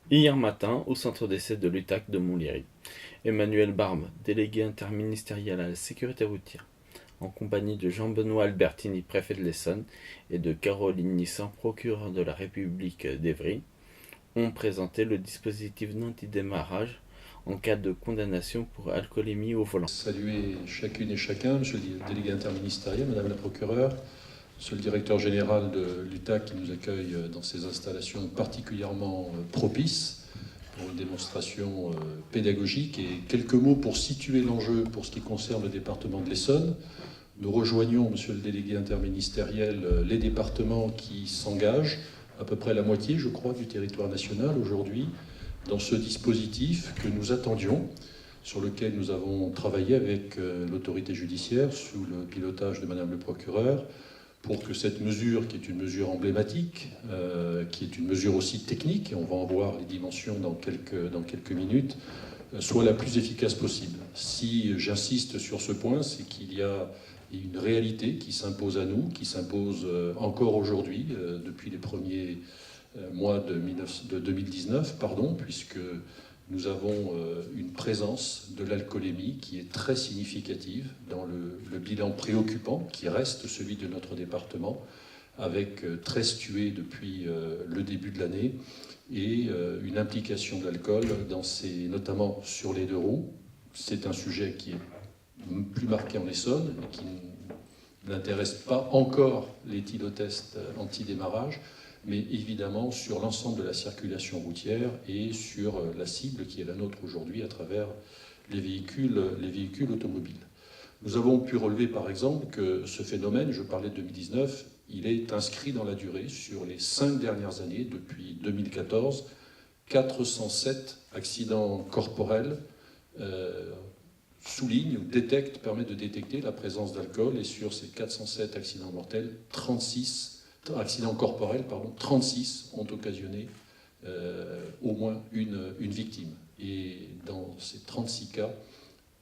Hier matin, au centre d'essai de l'UTAC de Montlhéry, Emmanuel Barbe, délégué interministériel à la sécurité routière, en compagnie de Jean-Benoît Albertini, préfet de l'Essonne, et de Caroline Nissan, procureure de la République d'Évry, ont présenté le dispositif d'antidémarrage en cas de condamnation pour alcoolémie au volant. Saluer chacune et chacun, monsieur le délégué interministériel, madame la procureure, monsieur le directeur général de l'UTAC qui nous accueille dans ces installations particulièrement propices pour une démonstration pédagogique. Et quelques mots pour situer l'enjeu pour ce qui concerne le département de l'Essonne. Nous rejoignons, monsieur le délégué interministériel, les départements qui s'engagent, à peu près la moitié, je crois, du territoire national aujourd'hui, dans ce dispositif que nous attendions, sur lequel nous avons travaillé avec l'autorité judiciaire sous le pilotage de madame le procureur, pour que cette mesure, qui est une mesure emblématique, qui est une mesure aussi technique, et on va en voir les dimensions dans quelques minutes, soit la plus efficace possible. Si j'insiste sur ce point, c'est qu'il y a une réalité qui s'impose à nous, qui s'impose encore aujourd'hui, depuis les premiers mois de 2019, puisque nous avons une présence de l'alcoolémie qui est très significative dans le bilan préoccupant qui reste celui de notre département, avec 13 tués depuis le début de l'année et une implication de l'alcool, notamment sur les deux roues. C'est un sujet qui est plus marqué en Essonne et qui n'intéresse pas encore l'éthylotests anti-démarrage, mais évidemment sur l'ensemble de la circulation routière et sur la cible qui est la nôtre aujourd'hui à travers les véhicules automobiles. Nous avons pu relever par exemple que ce phénomène, je parlais de 2019, il est inscrit dans la durée sur les 5 dernières années, depuis 2014, 407 accidents corporels soulignent ou détectent, permettent de détecter la présence d'alcool, et sur ces 407 accidents mortels, 36 accidents corporels, 36 ont occasionné au moins une victime. Et dans ces 36 cas,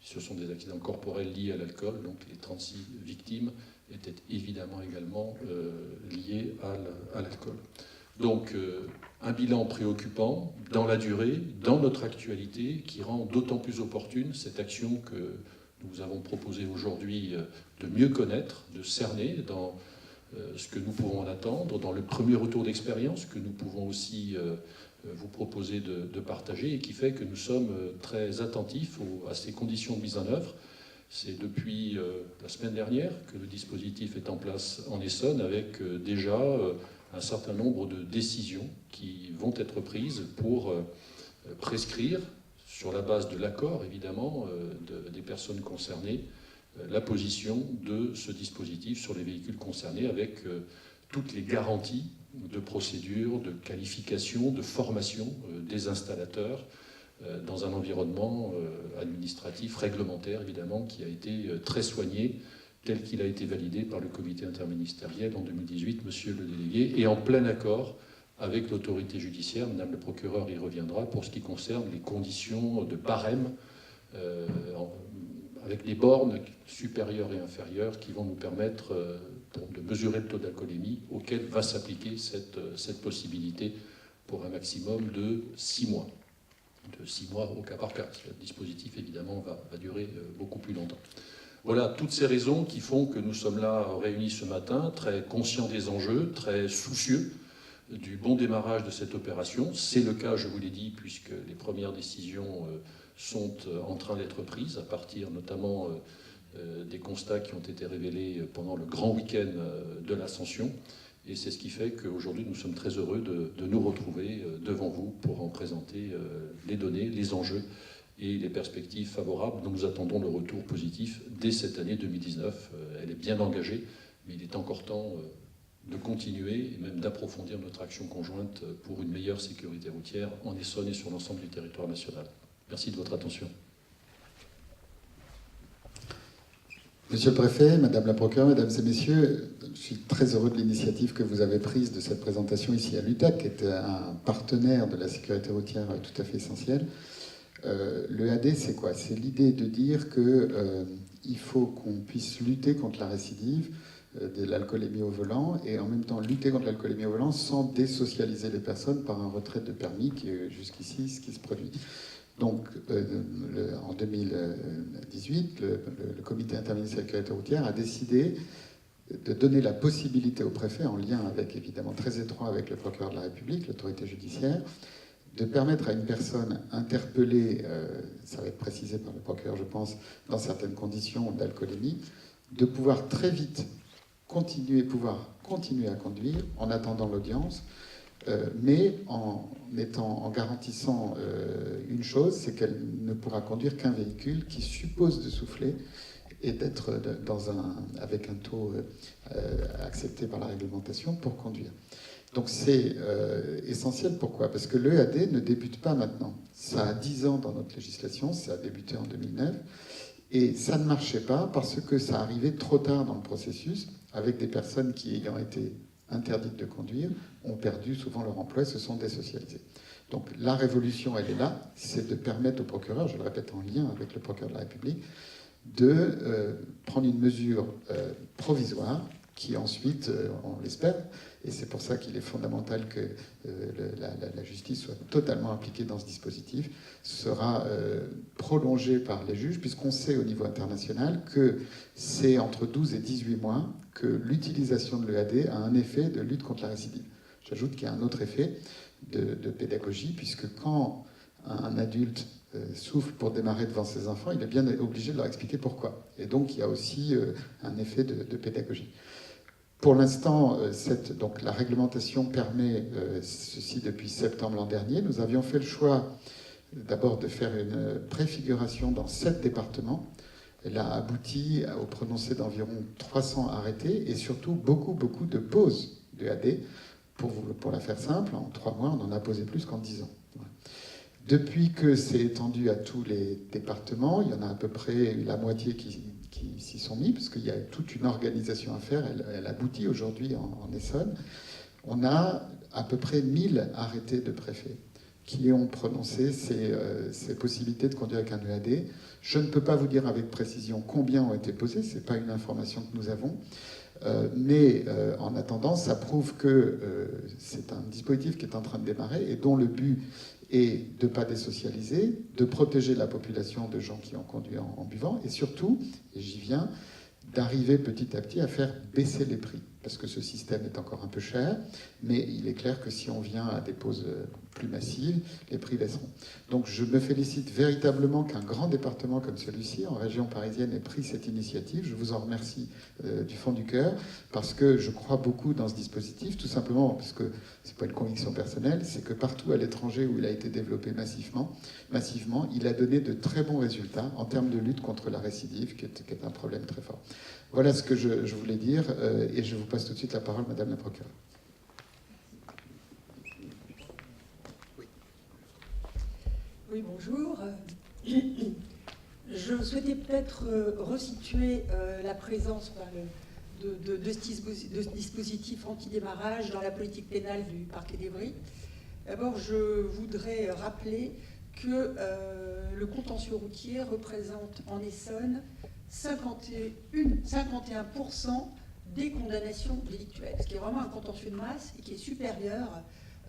ce sont des accidents corporels liés à l'alcool, donc les 36 victimes étaient évidemment également liées à l'alcool. Donc un bilan préoccupant dans la durée, dans notre actualité, qui rend d'autant plus opportune cette action que nous avons proposé aujourd'hui de mieux connaître, de cerner dans ce que nous pouvons en attendre, dans le premier retour d'expérience que nous pouvons aussi vous proposer de partager, et qui fait que nous sommes très attentifs à ces conditions de mise en œuvre. C'est depuis la semaine dernière que le dispositif est en place en Essonne, avec déjà un certain nombre de décisions qui vont être prises pour prescrire, sur la base de l'accord évidemment des personnes concernées, la position de ce dispositif sur les véhicules concernés, avec toutes les garanties de procédure, de qualification, de formation des installateurs dans un environnement administratif, réglementaire évidemment, qui a été très soigné, tel qu'il a été validé par le comité interministériel en 2018, monsieur le délégué, et en plein accord avec l'autorité judiciaire. Madame le procureur y reviendra pour ce qui concerne les conditions de barème, avec des bornes supérieures et inférieures qui vont nous permettre de mesurer le taux d'alcoolémie auquel va s'appliquer cette possibilité pour un maximum de 6 mois. De 6 mois au cas par cas. Le dispositif, évidemment, va durer beaucoup plus longtemps. Voilà toutes ces raisons qui font que nous sommes là réunis ce matin, très conscients des enjeux, très soucieux du bon démarrage de cette opération. C'est le cas, je vous l'ai dit, puisque les premières décisions sont en train d'être prises, à partir notamment des constats qui ont été révélés pendant le grand week-end de l'Ascension. Et c'est ce qui fait qu'aujourd'hui, nous sommes très heureux de nous retrouver devant vous pour en présenter les données, les enjeux et les perspectives favorables dont nous attendons le retour positif dès cette année 2019. Elle est bien engagée, mais il est encore temps de continuer et même d'approfondir notre action conjointe pour une meilleure sécurité routière en Essonne et sur l'ensemble du territoire national. Merci de votre attention. Monsieur le préfet, madame la procureure, mesdames et messieurs, je suis très heureux de l'initiative que vous avez prise de cette présentation ici à l'UTAC, qui est un partenaire de la sécurité routière tout à fait essentiel. Le AD, c'est quoi? C'est l'idée de dire qu'il faut qu'on puisse lutter contre la récidive de l'alcoolémie au volant et en même temps lutter contre l'alcoolémie au volant sans désocialiser les personnes par un retrait de permis qui est jusqu'ici ce qui se produit. Donc en 2018, le comité interministériel de sécurité routière a décidé de donner la possibilité au préfet, en lien avec évidemment très étroit avec le procureur de la République, l'autorité judiciaire, de permettre à une personne interpellée, ça va être précisé par le procureur je pense, dans certaines conditions d'alcoolémie, de pouvoir très vite continuer à conduire en attendant l'audience, mais en garantissant une chose, c'est qu'elle ne pourra conduire qu'un véhicule qui suppose de souffler et d'être avec un taux accepté par la réglementation pour conduire. Donc c'est essentiel. Pourquoi? Parce que l'EAD ne débute pas maintenant. Ça a 10 ans dans notre législation, ça a débuté en 2009, et ça ne marchait pas parce que ça arrivait trop tard dans le processus, avec des personnes qui, ayant été interdites de conduire, ont perdu souvent leur emploi et se sont désocialisées. Donc la révolution, elle est là, c'est de permettre au procureur, je le répète en lien avec le procureur de la République, de prendre une mesure provisoire qui ensuite, on l'espère, et c'est pour ça qu'il est fondamental que la justice soit totalement impliquée dans ce dispositif, sera prolongée par les juges, puisqu'on sait au niveau international que c'est entre 12 et 18 mois que l'utilisation de l'EAD a un effet de lutte contre la récidive. J'ajoute qu'il y a un autre effet de pédagogie, puisque quand un adulte souffle pour démarrer devant ses enfants, il est bien obligé de leur expliquer pourquoi. Et donc il y a aussi un effet de pédagogie. Pour l'instant, donc la réglementation permet ceci depuis septembre l'an dernier. Nous avions fait le choix d'abord de faire une préfiguration dans 7 départements. Elle a abouti au prononcé d'environ 300 arrêtés et surtout beaucoup de pauses de AD. Pour la faire simple, en 3 mois, on en a posé plus qu'en 10 ans. Depuis que c'est étendu à tous les départements, il y en a à peu près la moitié qui s'y sont mis, parce qu'il y a toute une organisation à faire. Elle aboutit aujourd'hui en Essonne. On a à peu près 1000 arrêtés de préfets qui ont prononcé ces possibilités de conduire avec un EAD. Je ne peux pas vous dire avec précision combien ont été posés, ce n'est pas une information que nous avons. Mais en attendant, ça prouve que c'est un dispositif qui est en train de démarrer et dont le but est de ne pas désocialiser, de protéger la population de gens qui ont conduit en buvant, et surtout, et j'y viens, d'arriver petit à petit à faire baisser les prix. Parce que ce système est encore un peu cher, mais il est clair que si on vient à des pauses plus massives, les prix baisseront. Donc je me félicite véritablement qu'un grand département comme celui-ci, en région parisienne, ait pris cette initiative. Je vous en remercie du fond du cœur, parce que je crois beaucoup dans ce dispositif, tout simplement parce que c'est pas une conviction personnelle, c'est que partout à l'étranger où il a été développé massivement, il a donné de très bons résultats en termes de lutte contre la récidive, qui est un problème très fort. Voilà ce que je voulais dire, et je vous passe tout de suite la parole, Madame la procureure. Oui, bonjour. Je souhaitais peut-être resituer la présence de ce dispositif anti-démarrage dans la politique pénale du parquet d'Évry. D'abord, je voudrais rappeler que le contentieux routier représente en Essonne 51% des condamnations délictuelles, ce qui est vraiment un contentieux de masse et qui est supérieur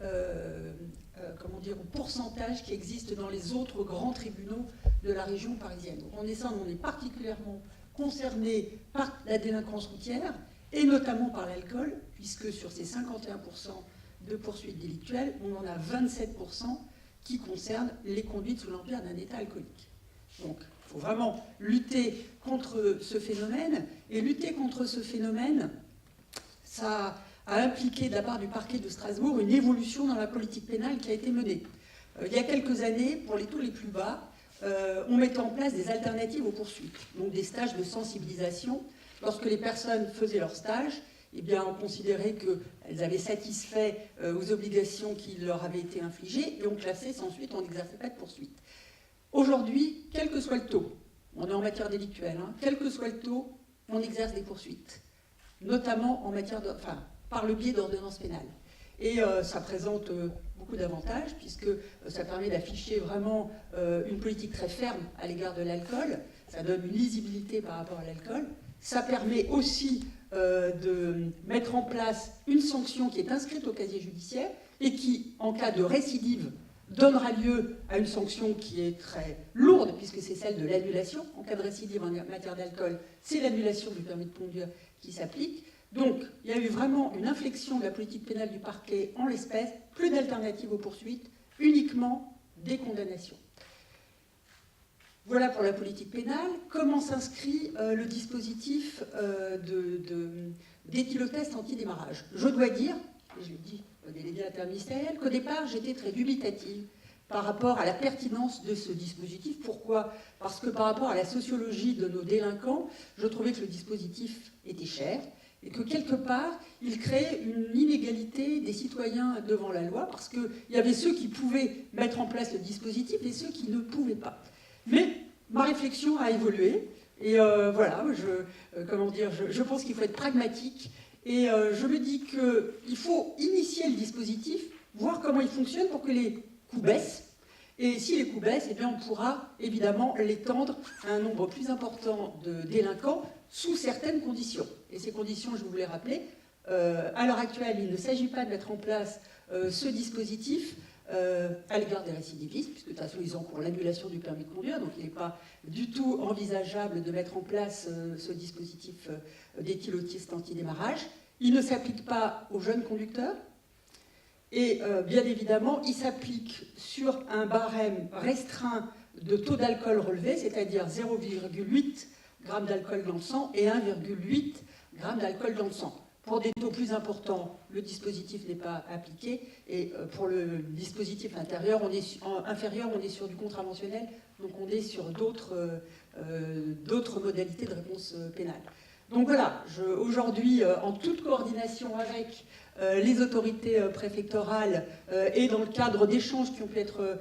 au pourcentage qui existe dans les autres grands tribunaux de la région parisienne. Donc en Essonne, on est particulièrement concerné par la délinquance routière et notamment par l'alcool, puisque sur ces 51% de poursuites délictuelles, on en a 27% qui concernent les conduites sous l'empire d'un état alcoolique. Donc, il faut vraiment lutter contre ce phénomène. Et lutter contre ce phénomène, ça a impliqué de la part du parquet de Strasbourg une évolution dans la politique pénale qui a été menée. Il y a quelques années, pour les taux les plus bas, on mettait en place des alternatives aux poursuites, donc des stages de sensibilisation. Lorsque les personnes faisaient leur stage, eh bien, on considérait qu'elles avaient satisfait aux obligations qui leur avaient été infligées et on classait sans suite, on n'exerçait pas de poursuite. Aujourd'hui, quel que soit le taux, on est en matière délictuelle, quel que soit le taux, on exerce des poursuites, notamment en matière par le biais d'ordonnances pénales. Et ça présente beaucoup d'avantages, puisque ça permet d'afficher vraiment une politique très ferme à l'égard de l'alcool, ça donne une lisibilité par rapport à l'alcool, ça permet aussi de mettre en place une sanction qui est inscrite au casier judiciaire et qui, en cas de récidive, donnera lieu à une sanction qui est très lourde, puisque c'est celle de l'annulation. En cas de récidive en matière d'alcool, c'est l'annulation du permis de conduire qui s'applique. Donc, il y a eu vraiment une inflexion de la politique pénale du parquet en l'espèce, plus d'alternatives aux poursuites, uniquement des condamnations. Voilà pour la politique pénale. Comment s'inscrit le dispositif d'éthylotest anti-démarrage? Je dois dire, et je le dis au délégué interministériel, qu'au départ, j'étais très dubitative par rapport à la pertinence de ce dispositif. Pourquoi? Parce que par rapport à la sociologie de nos délinquants, je trouvais que le dispositif était cher et que quelque part, il créait une inégalité des citoyens devant la loi, parce qu'il y avait ceux qui pouvaient mettre en place le dispositif et ceux qui ne pouvaient pas. Mais ma réflexion a évolué, et voilà, je pense qu'il faut être pragmatique, et je me dis qu'il faut initier le dispositif, voir comment il fonctionne pour que les coûts baissent, et si les coûts baissent, eh bien on pourra évidemment l'étendre à un nombre plus important de délinquants sous certaines conditions. Et ces conditions, je vous les rappeler, à l'heure actuelle, il ne s'agit pas de mettre en place ce dispositif à l'égard des récidivistes, puisque de toute façon ils encourent l'annulation du permis de conduire, donc il n'est pas du tout envisageable de mettre en place ce dispositif d'éthylotest anti-démarrage. Il ne s'applique pas aux jeunes conducteurs, et bien évidemment, il s'applique sur un barème restreint de taux d'alcool relevé, c'est-à-dire 0,8 g d'alcool dans le sang et 1,8 g d'alcool dans le sang. Pour des taux plus importants, le dispositif n'est pas appliqué, et pour le dispositif inférieur, on est sur du contraventionnel, donc on est sur d'autres modalités de réponse pénale. Donc voilà, aujourd'hui, en toute coordination avec les autorités préfectorales et dans le cadre d'échanges qui ont pu être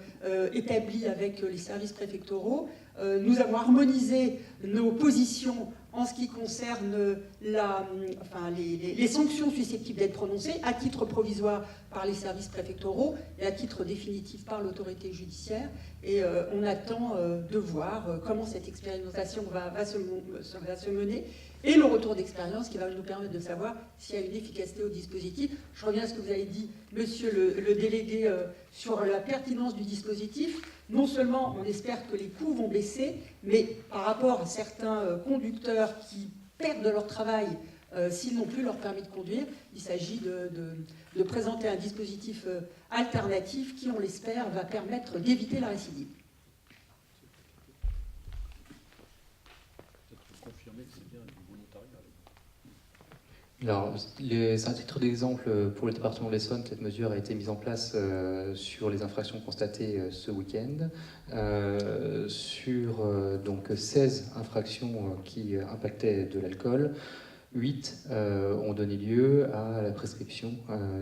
établis avec les services préfectoraux, nous avons harmonisé nos positions en ce qui concerne les sanctions susceptibles d'être prononcées à titre provisoire par les services préfectoraux et à titre définitif par l'autorité judiciaire. Et on attend de voir comment cette expérimentation va se mener, et le retour d'expérience qui va nous permettre de savoir s'il y a une efficacité au dispositif. Je reviens à ce que vous avez dit, monsieur le délégué, sur la pertinence du dispositif. Non seulement on espère que les coûts vont baisser, mais par rapport à certains conducteurs qui perdent leur travail s'ils n'ont plus leur permis de conduire, il s'agit de présenter un dispositif alternatif qui, on l'espère, va permettre d'éviter la récidive. Alors, à titre d'exemple, pour le département de l'Essonne, cette mesure a été mise en place sur les infractions constatées ce week-end, sur donc 16 infractions qui impactaient de l'alcool. 8 ont donné lieu à la prescription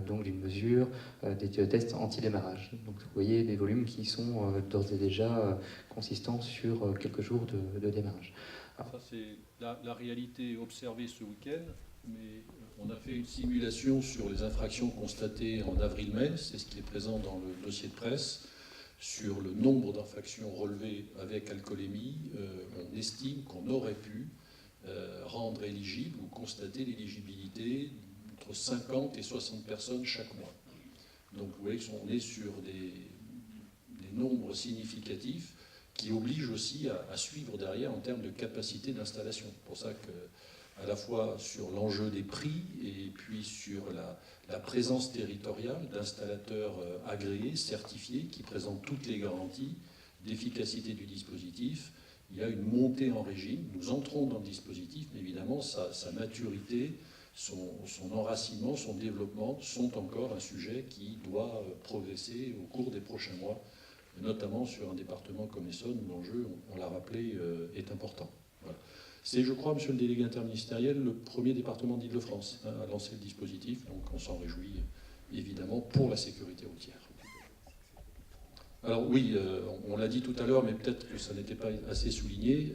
donc d'une mesure d'éthylotest anti-démarrage. Donc vous voyez des volumes qui sont d'ores et déjà consistants sur quelques jours de démarrage. Alors, ça c'est la réalité observée ce week-end. Mais on a fait une simulation sur les infractions constatées en avril-mai, c'est ce qui est présent dans le dossier de presse, sur le nombre d'infractions relevées avec alcoolémie. On estime qu'on aurait pu rendre éligible ou constater l'éligibilité entre 50 et 60 personnes chaque mois. Donc vous voyez qu'on est sur des nombres significatifs qui obligent aussi à suivre derrière en termes de capacité d'installation. C'est pour ça que à la fois sur l'enjeu des prix et puis sur la présence territoriale d'installateurs agréés, certifiés, qui présentent toutes les garanties d'efficacité du dispositif. Il y a une montée en régime. Nous entrons dans le dispositif, mais évidemment, sa maturité, son enracinement, son développement sont encore un sujet qui doit progresser au cours des prochains mois, notamment sur un département comme l'Essonne, où l'enjeu, on l'a rappelé, est important. Voilà. C'est, je crois, monsieur le délégué interministériel, le premier département d'Île-de-France à lancer le dispositif, donc on s'en réjouit évidemment pour la sécurité routière. Alors oui, on l'a dit tout à l'heure, mais peut-être que ça n'était pas assez souligné,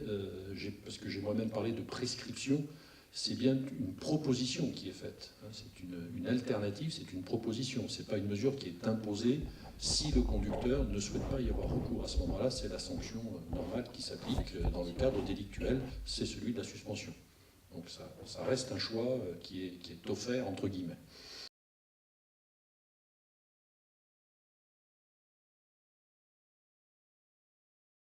parce que j'ai moi-même parlé de prescription. C'est bien une proposition qui est faite. C'est une alternative, c'est une proposition. Ce n'est pas une mesure qui est imposée si le conducteur ne souhaite pas y avoir recours. À ce moment-là, c'est la sanction normale qui s'applique dans le cadre délictuel, c'est celui de la suspension. Donc ça reste un choix qui est offert entre guillemets.